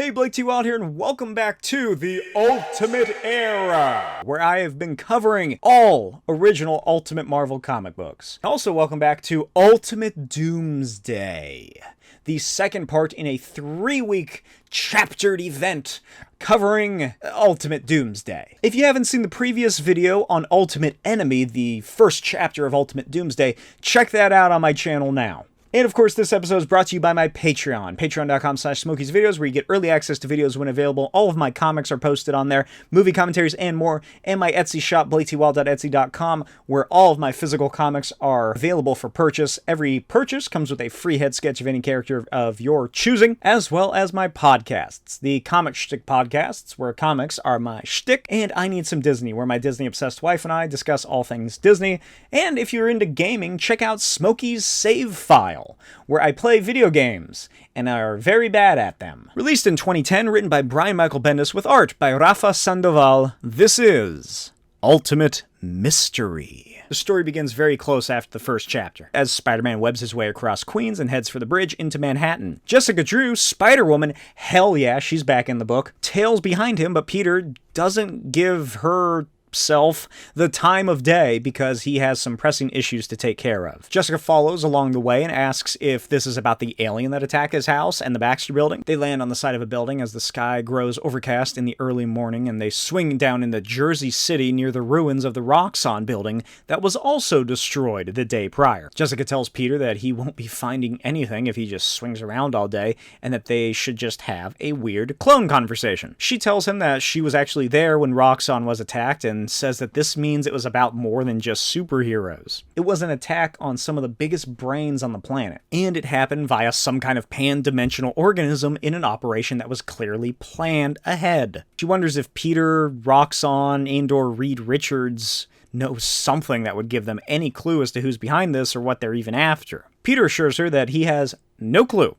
Hey, Blake T. Wild here, and welcome back to the Ultimate Era, where I have been covering all original Ultimate Marvel comic books. Also, welcome back to Ultimate Doomsday, the second part in a 3-week chaptered event covering Ultimate Doomsday. If you haven't seen the previous video on Ultimate Enemy, the first chapter of Ultimate Doomsday, check that out on my channel now. And of course, this episode is brought to you by my Patreon, patreon.com/Smokey'sVideos, where you get early access to videos when available. All of my comics are posted on there, movie commentaries and more, and my Etsy shop, BlakeTWild.etsy.com, where all of my physical comics are available for purchase. Every purchase comes with a free head sketch of any character of your choosing, as well as my podcasts. The Comic Shtick podcasts, where comics are my shtick, and I Need Some Disney, where my Disney-obsessed wife and I discuss all things Disney. And if you're into gaming, check out Smokey's Save File, where I play video games, and are very bad at them. Released in 2010, written by Brian Michael Bendis, with art by Rafa Sandoval, this is Ultimate Mystery. The story begins very close after the first chapter, as Spider-Man webs his way across Queens and heads for the bridge into Manhattan. Jessica Drew, Spider-Woman, hell yeah, she's back in the book, tails behind him, but Peter doesn't give her the time of day because he has some pressing issues to take care of. Jessica follows along the way and asks if this is about the alien that attacked his house and the Baxter building. They land on the side of a building as the sky grows overcast in the early morning, and they swing down into Jersey City near the ruins of the Roxxon building that was also destroyed the day prior. Jessica tells Peter that he won't be finding anything if he just swings around all day, and that they should just have a weird clone conversation. She tells him that she was actually there when Roxxon was attacked, and says that this means it was about more than just superheroes. It was an attack on some of the biggest brains on the planet, and it happened via some kind of pan-dimensional organism in an operation that was clearly planned ahead. She wonders if Peter, Roxxon, and/or Reed Richards know something that would give them any clue as to who's behind this or what they're even after. Peter assures her that he has no clue,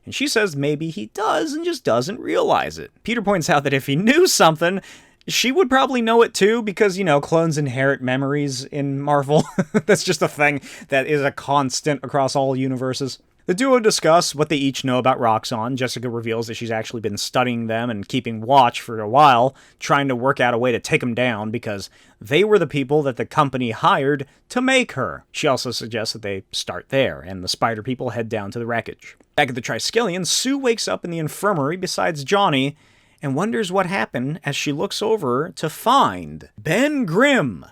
and she says maybe he does and just doesn't realize it. Peter points out that if he knew something, she would probably know it too, because, clones inherit memories in Marvel. That's just a thing that is a constant across all universes. The duo discuss what they each know about Roxxon. Jessica reveals that she's actually been studying them and keeping watch for a while, trying to work out a way to take them down because they were the people that the company hired to make her. She also suggests that they start there, and the spider people head down to the wreckage. Back at the Triskelion, Sue wakes up in the infirmary besides Johnny, and wonders what happened as she looks over to find Ben Grimm,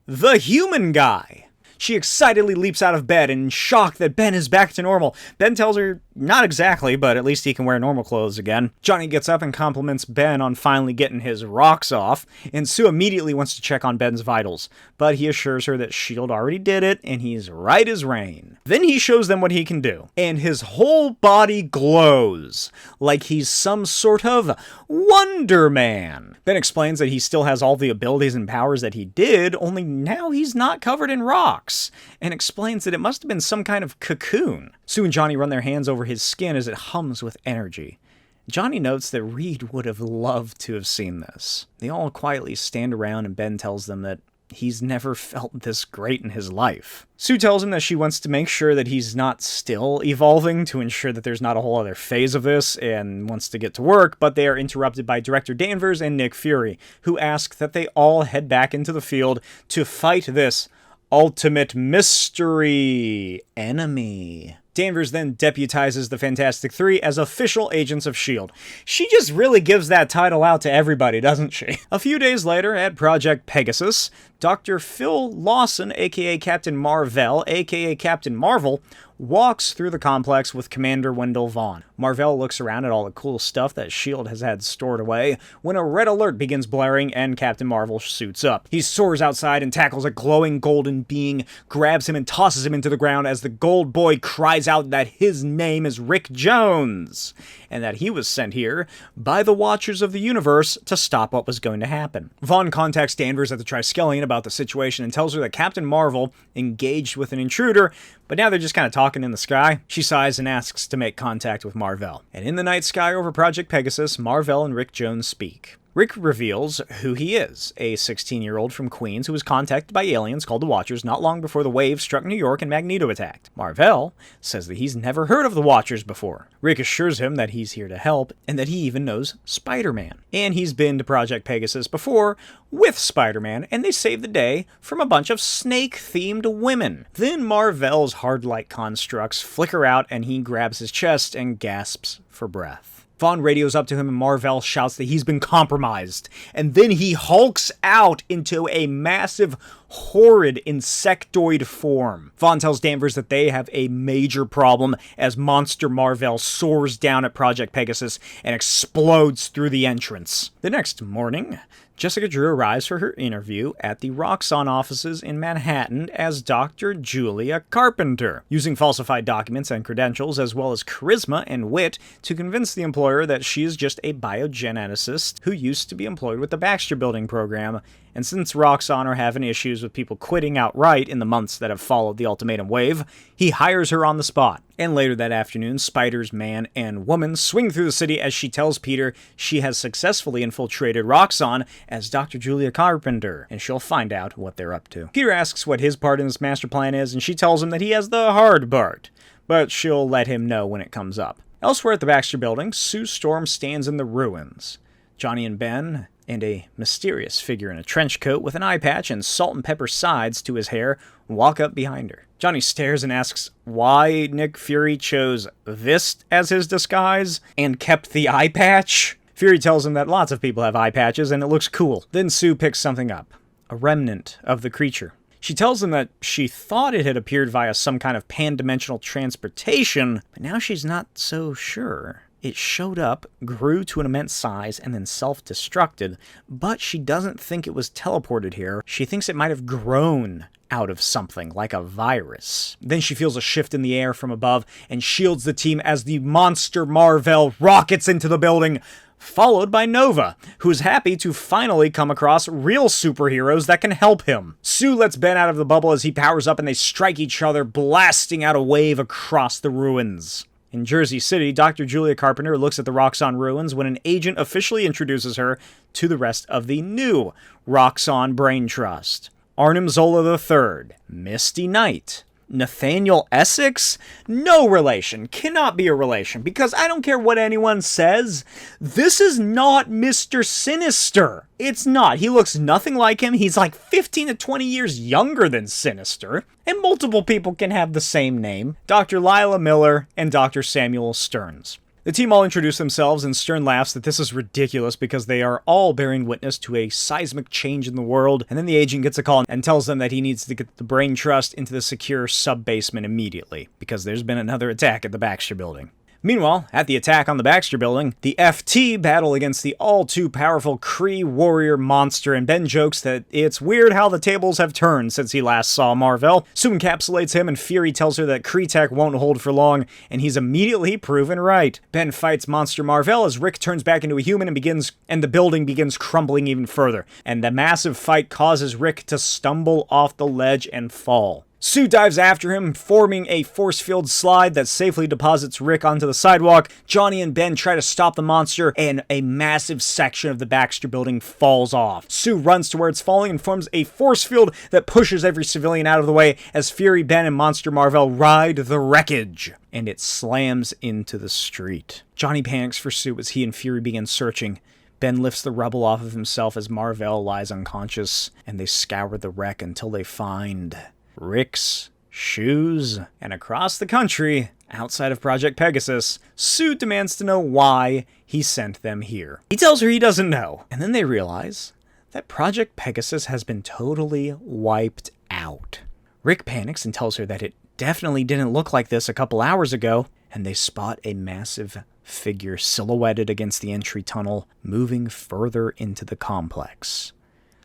the human guy. She excitedly leaps out of bed in shock that Ben is back to normal. Ben tells her, not exactly, but at least he can wear normal clothes again. Johnny gets up and compliments Ben on finally getting his rocks off, and Sue immediately wants to check on Ben's vitals, but he assures her that S.H.I.E.L.D. already did it, and he's right as rain. Then he shows them what he can do, and his whole body glows, like he's some sort of Wonder Man. Ben explains that he still has all the abilities and powers that he did, only now he's not covered in rocks, and explains that it must have been some kind of cocoon. Sue and Johnny run their hands over his skin as it hums with energy. Johnny notes that Reed would have loved to have seen this. They all quietly stand around, and Ben tells them that he's never felt this great in his life. Sue tells him that she wants to make sure that he's not still evolving to ensure that there's not a whole other phase of this, and wants to get to work, but they are interrupted by Director Danvers and Nick Fury, who ask that they all head back into the field to fight this Ultimate Mystery enemy. Danvers then deputizes the Fantastic Three as official agents of S.H.I.E.L.D. She just really gives that title out to everybody, doesn't she? A few days later, at Project Pegasus, Dr. Phil Lawson, aka Captain Marvel, aka Captain Marvel, walks through the complex with Commander Wendell Vaughn. Marvel looks around at all the cool stuff that S.H.I.E.L.D. has had stored away when a red alert begins blaring and Captain Marvel suits up. He soars outside and tackles a glowing golden being, grabs him and tosses him into the ground as the gold boy cries out that his name is Rick Jones, and that he was sent here by the Watchers of the Universe to stop what was going to happen. Vaughn contacts Danvers at the Triskelion about the situation and tells her that Captain Marvel engaged with an intruder, but now they're just kind of talking in the sky. She sighs and asks to make contact with Marvel. And in the night sky over Project Pegasus, Marvel and Rick Jones speak. Rick reveals who he is, a 16-year-old from Queens who was contacted by aliens called the Watchers not long before the wave struck New York and Magneto attacked. Mar-Vell says that he's never heard of the Watchers before. Rick assures him that he's here to help, and that he even knows Spider-Man. And he's been to Project Pegasus before with Spider-Man, and they saved the day from a bunch of snake-themed women. Then Mar-Vell's hard-light constructs flicker out, and he grabs his chest and gasps for breath. Vaughn radios up to him and Mar-Vell shouts that he's been compromised, and then he hulks out into a massive, horrid insectoid form. Vaughn tells Danvers that they have a major problem as Monster Mar-Vell soars down at Project Pegasus and explodes through the entrance. The next morning, Jessica Drew arrives for her interview at the Roxxon offices in Manhattan as Dr. Julia Carpenter, using falsified documents and credentials as well as charisma and wit to convince the employer that she is just a biogeneticist who used to be employed with the Baxter Building program. And since Roxxon are having issues with people quitting outright in the months that have followed the ultimatum wave, he hires her on the spot. And later that afternoon, Spiders, Man, and Woman swing through the city as she tells Peter she has successfully infiltrated Roxxon as Dr. Julia Carpenter, and she'll find out what they're up to. Peter asks what his part in this master plan is, and she tells him that he has the hard part, but she'll let him know when it comes up. Elsewhere at the Baxter Building, Sue Storm stands in the ruins. Johnny and Ben and a mysterious figure in a trench coat with an eye patch and salt and pepper sides to his hair walk up behind her. Johnny stares and asks why Nick Fury chose this as his disguise and kept the eye patch. Fury tells him that lots of people have eye patches and it looks cool. Then Sue picks something up, a remnant of the creature. She tells him that she thought it had appeared via some kind of pan-dimensional transportation, but now she's not so sure. It showed up, grew to an immense size, and then self-destructed, but she doesn't think it was teleported here. She thinks it might have grown out of something, like a virus. Then she feels a shift in the air from above and shields the team as the monster Mar-Vell rockets into the building, followed by Nova, who's happy to finally come across real superheroes that can help him. Sue lets Ben out of the bubble as he powers up and they strike each other, blasting out a wave across the ruins. In Jersey City, Dr. Julia Carpenter looks at the Roxxon ruins when an agent officially introduces her to the rest of the new Roxxon Brain Trust. Arnim Zola III, Misty Knight, Nathaniel Essex? No relation. Cannot be a relation, because I don't care what anyone says. This is not Mr. Sinister. It's not. He looks nothing like him. He's like 15 to 20 years younger than Sinister. And multiple people can have the same name. Dr. Lila Miller and Dr. Samuel Stearns. The team all introduce themselves, and Stern laughs that this is ridiculous because they are all bearing witness to a seismic change in the world, and then the agent gets a call and tells them that he needs to get the Brain Trust into the secure sub-basement immediately, because there's been another attack at the Baxter Building. Meanwhile, at the attack on the Baxter Building, the FT battle against the all-too-powerful Kree warrior monster, and Ben jokes that it's weird how the tables have turned since he last saw Mar-Vell. Sue encapsulates him, and Fury tells her that Kree tech won't hold for long, and he's immediately proven right. Ben fights Monster Mar-Vell as Rick turns back into a human and the building begins crumbling even further, and the massive fight causes Rick to stumble off the ledge and fall. Sue dives after him, forming a force field slide that safely deposits Rick onto the sidewalk. Johnny and Ben try to stop the monster, and a massive section of the Baxter Building falls off. Sue runs to where it's falling and forms a force field that pushes every civilian out of the way as Fury, Ben, and Monster Mar-Vell ride the wreckage, and it slams into the street. Johnny panics for Sue as he and Fury begin searching. Ben lifts the rubble off of himself as Mar-Vell lies unconscious, and they scour the wreck until they find Rick's shoes. And across the country, outside of Project Pegasus, Sue demands to know why he sent them here. He tells her he doesn't know, and then they realize that Project Pegasus has been totally wiped out. Rick panics and tells her that it definitely didn't look like this a couple hours ago, and they spot a massive figure silhouetted against the entry tunnel, moving further into the complex.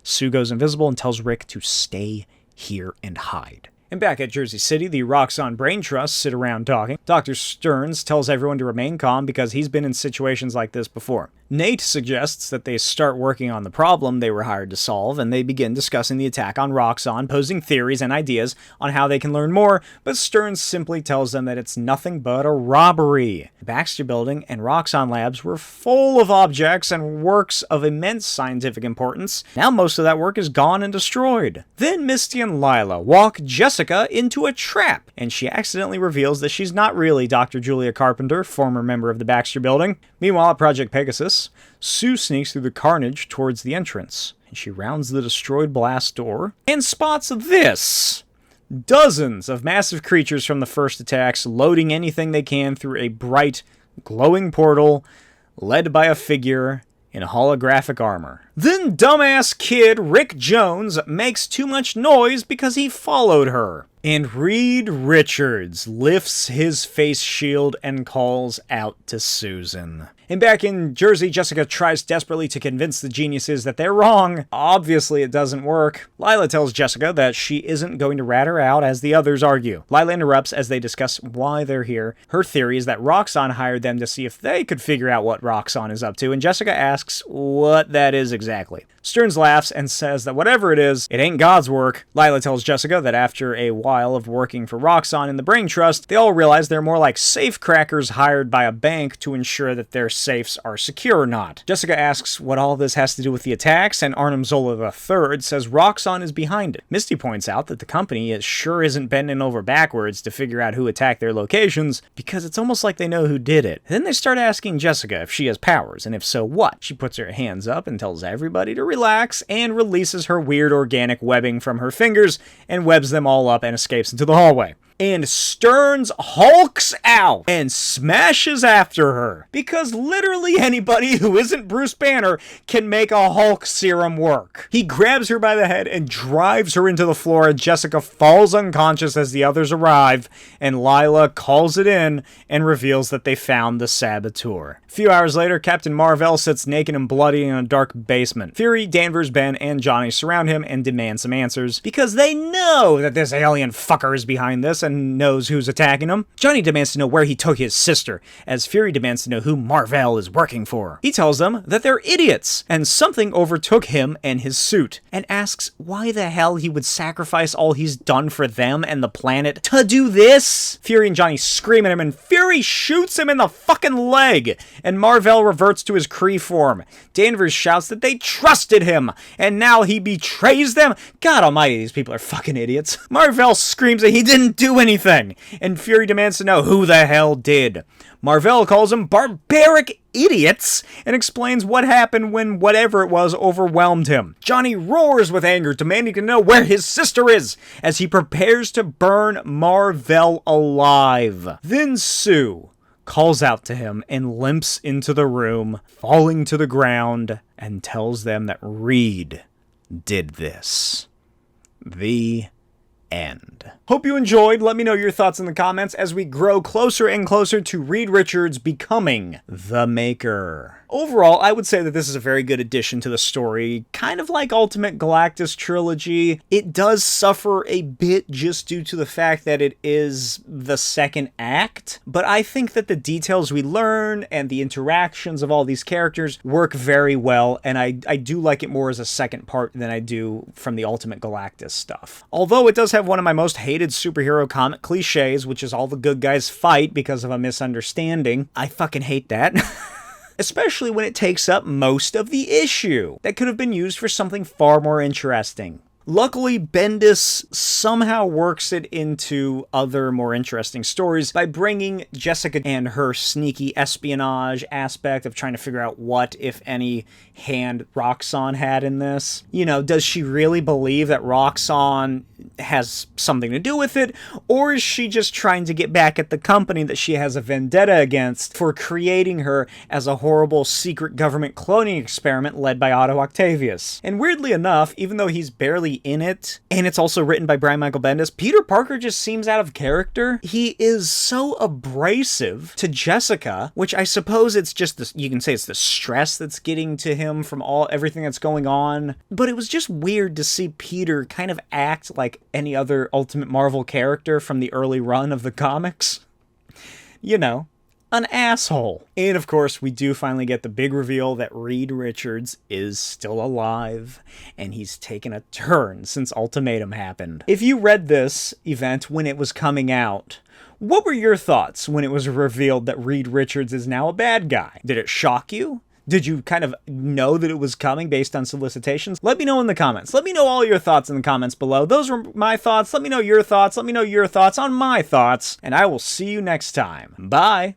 Sue goes invisible and tells Rick to stay here and hide. And back at Jersey City, the Roxxon Brain Trust sit around talking. Dr. Stearns tells everyone to remain calm because he's been in situations like this before. Nate suggests that they start working on the problem they were hired to solve, and they begin discussing the attack on Roxxon, posing theories and ideas on how they can learn more, but Stearns simply tells them that it's nothing but a robbery. The Baxter building and Roxxon labs were full of objects and works of immense scientific importance. Now most of that work is gone and destroyed. Then Misty and Lila walk Jessica into a trap, and she accidentally reveals that she's not really Dr. Julia Carpenter, former member of the Baxter building. Meanwhile, at Project Pegasus, Sue sneaks through the carnage towards the entrance, and she rounds the destroyed blast door and spots this. Dozens of massive creatures from the first attacks loading anything they can through a bright, glowing portal led by a figure in holographic armor. Then dumbass kid Rick Jones makes too much noise because he followed her. And Reed Richards lifts his face shield and calls out to Susan. And back in Jersey, Jessica tries desperately to convince the geniuses that they're wrong. Obviously, it doesn't work. Lila tells Jessica that she isn't going to rat her out as the others argue. Lila interrupts as they discuss why they're here. Her theory is that Roxxon hired them to see if they could figure out what Roxxon is up to, and Jessica asks what that is exactly. Stearns laughs and says that whatever it is, it ain't God's work. Lila tells Jessica that after a while of working for Roxxon in the Brain Trust, they all realize they're more like safecrackers hired by a bank to ensure that their safes are secure or not. Jessica asks what all this has to do with the attacks, and Arnim Zola III says Roxxon is behind it. Misty points out that the company sure isn't bending over backwards to figure out who attacked their locations, because it's almost like they know who did it. Then they start asking Jessica if she has powers, and if so, what? She puts her hands up and tells everybody to relax, and releases her weird organic webbing from her fingers, and webs them all up and escapes into the hallway. And Stearns hulks out and smashes after her, because literally anybody who isn't Bruce Banner can make a Hulk serum work. He grabs her by the head and drives her into the floor, and Jessica falls unconscious as the others arrive, and Lila calls it in and reveals that they found the saboteur. A few hours later, Captain Mar-Vell sits naked and bloody in a dark basement. Fury, Danvers, Ben, and Johnny surround him and demand some answers, because they know that this alien fucker is behind this and knows who's attacking him. Johnny demands to know where he took his sister, as Fury demands to know who Mar-Vell is working for. He tells them that they're idiots, and something overtook him and his suit, and asks why the hell he would sacrifice all he's done for them and the planet to do this. Fury and Johnny scream at him, and Fury shoots him in the fucking leg, and Mar-Vell reverts to his Kree form. Danvers shouts that they trusted him, and now he betrays them. God almighty, these people are fucking idiots. Mar-Vell screams that he didn't do anything, and Fury demands to know who the hell did. Mar-Vell calls them barbaric idiots and explains what happened when whatever it was overwhelmed him. Johnny roars with anger, demanding to know where his sister is, as he prepares to burn Mar-Vell alive. Then Sue calls out to him and limps into the room, falling to the ground, and tells them that Reed did this. The end. Hope you enjoyed. Let me know your thoughts in the comments as we grow closer and closer to Reed Richards becoming the Maker. Overall, I would say that this is a very good addition to the story, kind of like Ultimate Galactus Trilogy. It does suffer a bit just due to the fact that it is the second act, but I think that the details we learn and the interactions of all these characters work very well, and I do like it more as a second part than I do from the Ultimate Galactus stuff. Although it does have one of my most hated superhero comic cliches, which is all the good guys fight because of a misunderstanding. I fucking hate that. Especially when it takes up most of the issue. That could have been used for something far more interesting. Luckily, Bendis somehow works it into other more interesting stories by bringing Jessica and her sneaky espionage aspect of trying to figure out what, if any, hand Roxxon had in this. You know, does she really believe that Roxxon has something to do with it, or is she just trying to get back at the company that she has a vendetta against for creating her as a horrible secret government cloning experiment led by Otto Octavius? And weirdly enough, even though he's barely in it, and it's also written by Brian Michael Bendis, Peter Parker just seems out of character. He is so abrasive to Jessica, which I suppose it's just this, you can say it's the stress that's getting to him from everything that's going on, but it was just weird to see Peter kind of act like any other Ultimate Marvel character from the early run of the comics. You know, an asshole. And of course, we do finally get the big reveal that Reed Richards is still alive, and he's taken a turn since Ultimatum happened. If you read this event when it was coming out, what were your thoughts when it was revealed that Reed Richards is now a bad guy? Did it shock you? Did you kind of know that it was coming based on solicitations? Let me know in the comments. Let me know all your thoughts in the comments below. Those were my thoughts. Let me know your thoughts. Let me know your thoughts on my thoughts. And I will see you next time. Bye.